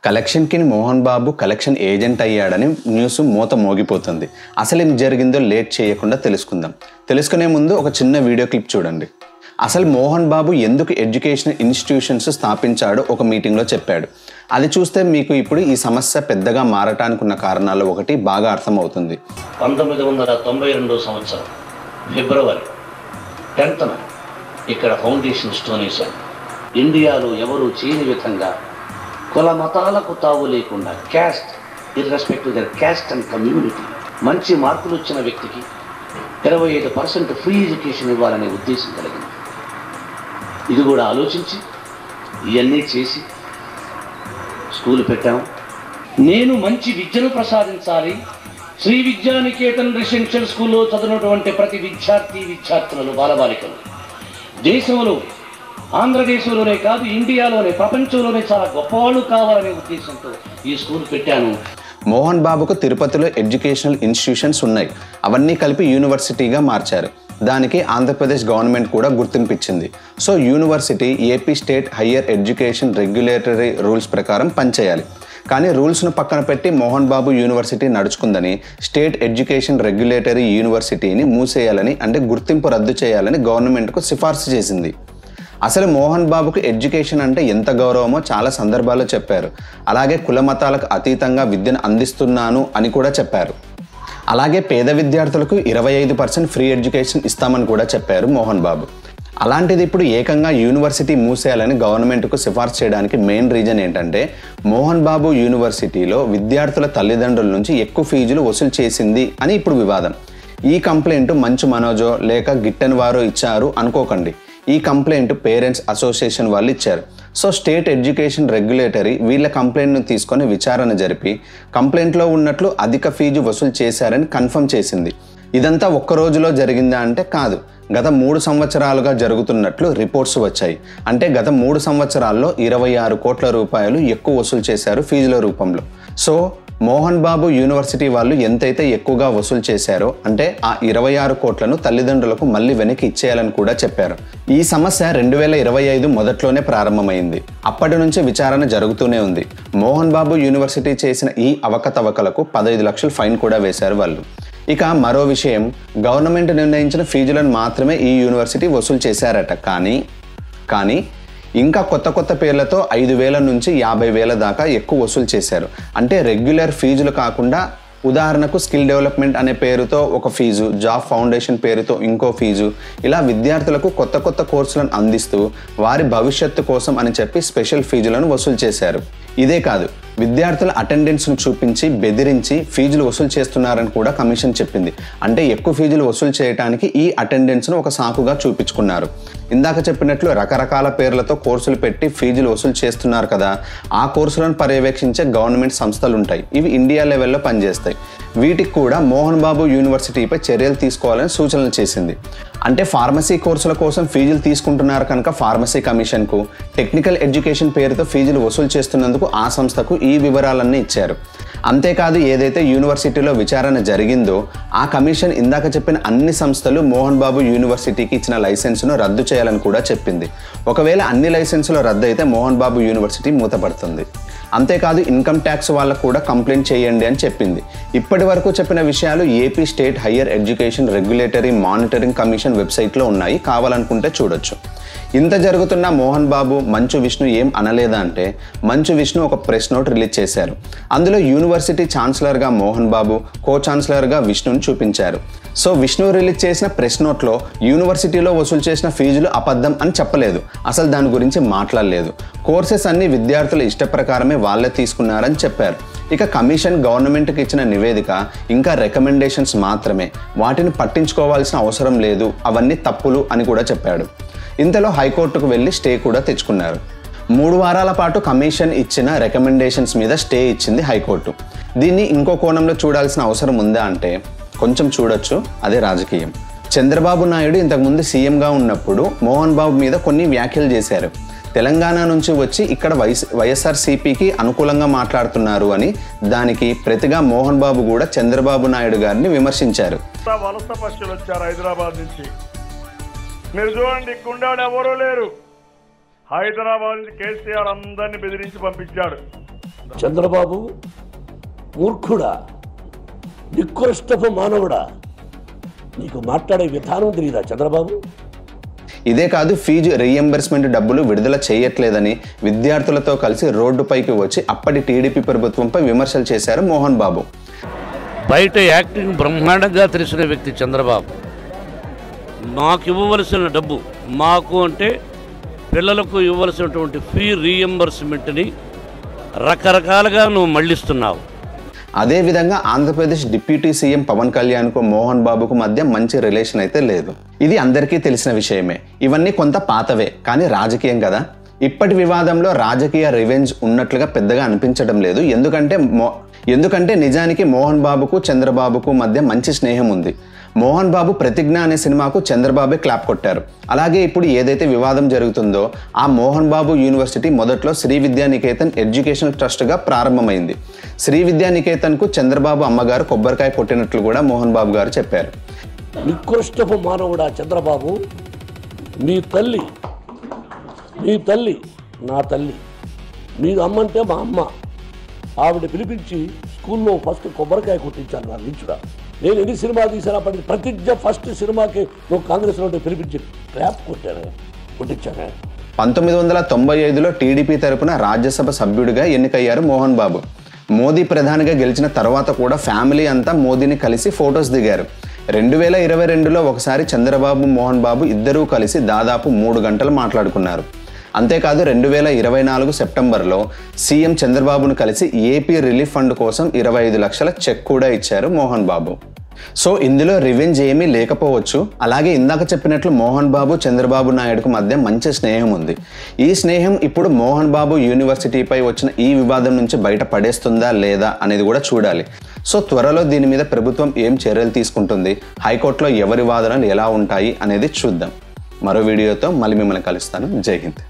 Collection king Mohan Babu collection agent అయ్యాడని news మూత మోగిపోతుంది. అసలు ఏం జరిగిందో లేట్ చేయకుండా తెలుసుకుందాం. తెలుసుకునే ముందు ఒక చిన్న వీడియో క్లిప్ చూడండి. అసలు మోహన్ బాబు ఎందుకు ఎడ్యుకేషన్ ఇన్స్టిట్యూషన్స్ స్థాపించాడో ఒక మీటింగ్లో చెప్పాడు. అది చూస్తే మీకు ఇప్పుడు ఈ సమస్య పెద్దగా మారటానికి ఉన్న కారణాల్లో ఒకటి బాగా అర్థమవుతుంది. 1992 సంవత్సరం ఫిబ్రవరి 10న ఇక్కడ ఫౌండేషన్ స్టోన్ వేశాడు. ఇండియాలో ఎవరూ చేయని విధంగా కుల మతాలకు తావు లేకుండా caste irrespective their caste and community మంచి మార్కులు వచ్చిన వ్యక్తికి 25% ఫ్రీ ఎడ్యుకేషన్ ఇవ్వాలనే ఉద్దేశం కలిగింది. ఇది కూడా ఆలోచించి ఇవన్నీ చేసి స్కూల్ పెట్టాము. నేను మంచి విద్యను ప్రసాదించాలి. శ్రీ విద్యానికేతన్ రెసిడెన్షియల్ స్కూల్లో చదివినటువంటి ప్రతి విద్యార్థులు బాలబాలికలు దేశంలో ఆంధ్రదేశంలోనే కాదు ఇండియాలోనే ప్రపంచంలోనే చాలా గొప్పవాళ్ళు కావాలనే ఉద్దేశంతో ఈ స్కూల్ పెట్టాను. మోహన్ బాబుకు తిరుపతిలో ఎడ్యుకేషనల్ ఇన్స్టిట్యూషన్స్ ఉన్నాయి. అవన్నీ కలిపి యూనివర్సిటీగా మార్చారు. దానికి ఆంధ్రప్రదేశ్ గవర్నమెంట్ కూడా గుర్తింపించింది. So university AP state higher education regulatory rules ప్రకారం పనిచేయాలి. కానీ రూల్స్ను పక్కన పెట్టి మోహన్ బాబు యూనివర్సిటీ నడుచుకుందని స్టేట్ ఎడ్యుకేషన్ రెగ్యులేటరీ యూనివర్సిటీని మూసేయాలని, అంటే గుర్తింపు రద్దు చేయాలని గవర్నమెంట్కు సిఫార్సు చేసింది. అసలు మోహన్ బాబుకు ఎడ్యుకేషన్ అంటే ఎంత గౌరవమో చాలా సందర్భాల్లో చెప్పారు. అలాగే కుల మతాలకు అతీతంగా విద్యను అందిస్తున్నాను అని కూడా చెప్పారు. అలాగే పేద విద్యార్థులకు 25% ఫ్రీ ఎడ్యుకేషన్ ఇస్తామని కూడా చెప్పారు మోహన్ బాబు. అలాంటిది ఇప్పుడు ఏకంగా యూనివర్సిటీ మూసేయాలని గవర్నమెంట్కు సిఫార్సు చేయడానికి మెయిన్ రీజన్ ఏంటంటే మోహన్ బాబు యూనివర్సిటీలో విద్యార్థుల తల్లిదండ్రుల నుంచి ఎక్కువ ఫీజులు వసూలు చేసింది అని ఇప్పుడు వివాదం. ఈ కంప్లైంట్ మంచు మనోజో లేక గిట్టని వారో ఇచ్చారు అనుకోకండి. ఈ కంప్లైంట్ పేరెంట్స్ అసోసియేషన్ వాళ్ళు ఇచ్చారు. సో స్టేట్ ఎడ్యుకేషన్ రెగ్యులేటరీ వీళ్ళ కంప్లైంట్ను తీసుకొని విచారణ జరిపి కంప్లైంట్లో ఉన్నట్లు అధిక ఫీజు వసూలు చేశారని కన్ఫర్మ్ చేసింది. ఇదంతా ఒక్క రోజులో జరిగిందా అంటే కాదు. గత 3 సంవత్సరాలుగా జరుగుతున్నట్లు రిపోర్ట్స్ వచ్చాయి. అంటే గత 3 సంవత్సరాల్లో 26 కోట్ల రూపాయలు ఎక్కువ వసూలు చేశారు ఫీజుల రూపంలో. సో మోహన్ బాబు యూనివర్సిటీ వాళ్ళు ఎంతైతే ఎక్కువగా వసూలు చేశారో అంటే ఆ 26 కోట్లను తల్లిదండ్రులకు మళ్ళీ వెనక్కి ఇచ్చేయాలని కూడా చెప్పారు. ఈ సమస్య 2025 మొదట్లోనే ప్రారంభమైంది. అప్పటి నుంచి విచారణ జరుగుతూనే ఉంది. మోహన్ బాబు యూనివర్సిటీ చేసిన ఈ అవకతవకలకు 15 లక్షలు ఫైన్ కూడా వేశారు వాళ్ళు. ఇక మరో విషయం, గవర్నమెంట్ నిర్ణయించిన ఫీజులను మాత్రమే ఈ యూనివర్సిటీ వసూలు చేశారట. కానీ ఇంకా కొత్త పేర్లతో 5,000 నుంచి 50,000 దాకా ఎక్కువ వసూలు చేశారు. అంటే రెగ్యులర్ ఫీజులు కాకుండా ఉదాహరణకు స్కిల్ డెవలప్మెంట్ అనే పేరుతో ఒక ఫీజు, జాబ్ ఫౌండేషన్ పేరుతో ఇంకో ఫీజు, ఇలా విద్యార్థులకు కొత్త కోర్సులను అందిస్తూ వారి భవిష్యత్తు కోసం అని చెప్పి స్పెషల్ ఫీజులను వసూలు చేశారు. ఇదే కాదు, విద్యార్థుల అటెండెన్స్ను చూపించి బెదిరించి ఫీజులు వసూలు చేస్తున్నారని కూడా కమిషన్ చెప్పింది. అంటే ఎక్కువ ఫీజులు వసూలు చేయడానికి ఈ అటెండెన్స్ను ఒక సాకుగా చూపించుకున్నారు. ఇందాక చెప్పినట్లు రకరకాల పేర్లతో కోర్సులు పెట్టి ఫీజులు వసూలు చేస్తున్నారు కదా, ఆ కోర్సులను పర్యవేక్షించే గవర్నమెంట్ సంస్థలు ఉంటాయి. ఇవి ఇండియా లెవెల్లో పనిచేస్తాయి. వీటికి కూడా మోహన్ బాబు యూనివర్సిటీపై చర్యలు తీసుకోవాలని సూచనలు చేసింది. అంటే ఫార్మసీ కోర్సుల కోసం ఫీజులు తీసుకుంటున్నారు కనుక ఫార్మసీ కమిషన్కు, టెక్నికల్ ఎడ్యుకేషన్ పేరుతో ఫీజులు వసూలు చేస్తున్నందుకు ఆ సంస్థకు ఈ వివరాలన్నీ ఇచ్చారు. అంతేకాదు, ఏదైతే యూనివర్సిటీలో విచారణ జరిగిందో ఆ కమిషన్ ఇందాక చెప్పిన అన్ని సంస్థలు మోహన్ బాబు యూనివర్సిటీకి ఇచ్చిన లైసెన్సును రద్దు చేయాలని కూడా చెప్పింది. ఒకవేళ అన్ని లైసెన్సులు రద్దు అయితే మోహన్ బాబు యూనివర్సిటీ మూతపడుతుంది. అంతేకాదు, ఇన్కమ్ ట్యాక్స్ వాళ్ళకు కూడా కంప్లైంట్ చేయండి అని చెప్పింది. ఇప్పటి వరకు చెప్పిన విషయాలు AP state higher education regulatory monitoring commission వెబ్సైట్లో ఉన్నాయి, కావాలనుకుంటే చూడొచ్చు. ఇంత జరుగుతున్న మోహన్ బాబు మంచు విష్ణు ఏం అనలేదా అంటే మంచు విష్ణు ఒక ప్రెస్ నోట్ రిలీజ్ చేశారు. అందులో యూనివర్సిటీ ఛాన్సలర్గా మోహన్ బాబు, కో ఛాన్సలర్గా విష్ణుని చూపించారు. సో విష్ణు రిలీజ్ చేసిన ప్రెస్ నోట్లో యూనివర్సిటీలో వసూలు చేసిన ఫీజులు అబద్ధం అని చెప్పలేదు. అసలు దాని గురించి మాట్లాడలేదు. కోర్సెస్ అన్ని విద్యార్థుల ఇష్ట ప్రకారమే వాళ్ళే తీసుకున్నారని చెప్పారు. ఇక కమిషన్ గవర్నమెంట్కి ఇచ్చిన నివేదిక ఇంకా రికమెండేషన్స్ మాత్రమే, వాటిని పట్టించుకోవాల్సిన అవసరం లేదు, అవన్నీ తప్పులు అని కూడా చెప్పాడు. ఇంతలో హైకోర్టుకు వెళ్ళి స్టే కూడా తెచ్చుకున్నారు. 3 వారాల పాటు కమిషన్ ఇచ్చిన రికమెండేషన్స్ మీద స్టే ఇచ్చింది హైకోర్టు. దీన్ని ఇంకో కోణంలో చూడాల్సిన అవసరం ఉందా అంటే కొంచెం చూడొచ్చు, అదే రాజకీయం. చంద్రబాబు నాయుడు ఇంతకుముందు సీఎంగా ఉన్నప్పుడు మోహన్ బాబు మీద కొన్ని వ్యాఖ్యలు చేశారు. తెలంగాణ నుంచి వచ్చి ఇక్కడ వైఎస్ఆర్సీపీకి అనుకూలంగా మాట్లాడుతున్నారు అని. దానికి ప్రతిగా మోహన్ బాబు కూడా చంద్రబాబు నాయుడు గారిని విమర్శించారు. వలస పక్షులు వచ్చారు హైదరాబాద్ నుంచి. మీరు చూడండి, గుండాడు ఎవరూ లేరు. హైదరాబాద్ నుంచి కేసీఆర్ అందరినీ బెదిరించి పంపించాడు. చంద్రబాబు మూర్ఖుడా, నికృష్టపు మానవుడా, నీకు మాట్లాడే విధానం తెలియదా చంద్రబాబు? ఇదే కాదు, ఫీజు రీఎంబర్స్మెంట్ డబ్బులు విడుదల చేయట్లేదని విద్యార్థులతో కలిసి రోడ్డుపైకి వచ్చి అప్పటి టీడీపీ ప్రభుత్వంపై విమర్శలు చేశారు మోహన్ బాబు. బయట యాక్టింగ్ బ్రహ్మాండంగా తెలిసిన వ్యక్తి చంద్రబాబు. మాకు ఇవ్వవలసిన డబ్బు, మాకు అంటే పిల్లలకు ఇవ్వవలసినటువంటి ఫీ రీఎంబర్స్మెంట్ని రకరకాలుగా నువ్వు మళ్లిస్తున్నావు. అదేవిధంగా ఆంధ్రప్రదేశ్ డిప్యూటీ సీఎం పవన్ కళ్యాణ్కు మోహన్ బాబుకు మధ్య మంచి రిలేషన్ అయితే లేదు. ఇది అందరికీ తెలిసిన విషయమే. ఇవన్నీ కొంత పాతవే, కానీ రాజకీయం కదా. ఇప్పటి వివాదంలో రాజకీయ రివెంజ్ ఉన్నట్లుగా పెద్దగా అనిపించడం లేదు. ఎందుకంటే నిజానికి మోహన్ బాబుకు చంద్రబాబుకు మధ్య మంచి స్నేహం ఉంది. మోహన్ బాబు ప్రతిజ్ఞ అనే సినిమాకు చంద్రబాబే క్లాప్ కొట్టారు. అలాగే ఇప్పుడు ఏదైతే వివాదం జరుగుతుందో ఆ మోహన్ బాబు యూనివర్సిటీ మొదట్లో శ్రీ విద్యానికేతన్ ఎడ్యుకేషనల్ ట్రస్ట్గా ప్రారంభమైంది. శ్రీ విద్యానికేతన్కు చంద్రబాబు అమ్మగారు కొబ్బరికాయ కొట్టినట్లు కూడా మోహన్ బాబు గారు చెప్పారు. నికృష్టపు మానవుడా చంద్రబాబు, నీ తల్లి నా తల్లి, మీ అమ్మంటే మా అమ్మ. ఆవిడ పిలిపించి స్కూల్లో ఫస్ట్ కొబ్బరికాయ కొట్టించాను నా నించుడా. నేను ఎన్ని సినిమాలు తీసాను, అప్పటికి ప్రతిజ్ఞ ఫస్ట్ సినిమాకి నువ్వు కాంగ్రెస్లో పిలిపించి క్లాప్ కొట్టించాను. 1995లో టీడీపీ తరపున రాజ్యసభ సభ్యుడిగా ఎన్నికయ్యారు మోహన్ బాబు. మోదీ ప్రధానిగా గెలిచిన తర్వాత కూడా ఫ్యామిలీ అంతా మోదీని కలిసి ఫొటోస్ దిగారు. 2022లో ఒకసారి చంద్రబాబు మోహన్ బాబు ఇద్దరూ కలిసి దాదాపు 3 గంటలు మాట్లాడుకున్నారు. అంతేకాదు 2024 సెప్టెంబర్లో సీఎం చంద్రబాబును కలిసి ఏపీ రిలీఫ్ ఫండ్ కోసం 25 లక్షల చెక్ కూడా ఇచ్చారు మోహన్ బాబు. సో ఇందులో రివెంజ్ ఏమీ లేకపోవచ్చు. అలాగే ఇందాక చెప్పినట్లు మోహన్ బాబు చంద్రబాబు నాయుడుకు మధ్య మంచి స్నేహం ఉంది. ఈ స్నేహం ఇప్పుడు మోహన్ బాబు యూనివర్సిటీపై వచ్చిన ఈ వివాదం నుంచి బయట పడేస్తుందా లేదా అనేది కూడా చూడాలి. సో త్వరలో దీని మీద ప్రభుత్వం ఏం చర్యలు తీసుకుంటుంది, హైకోర్టులో ఎవరి వాదనలు ఎలా ఉంటాయి అనేది చూద్దాం. మరో వీడియోతో మళ్ళీ మిమ్మల్ని కలుస్తాను. జై హింద్.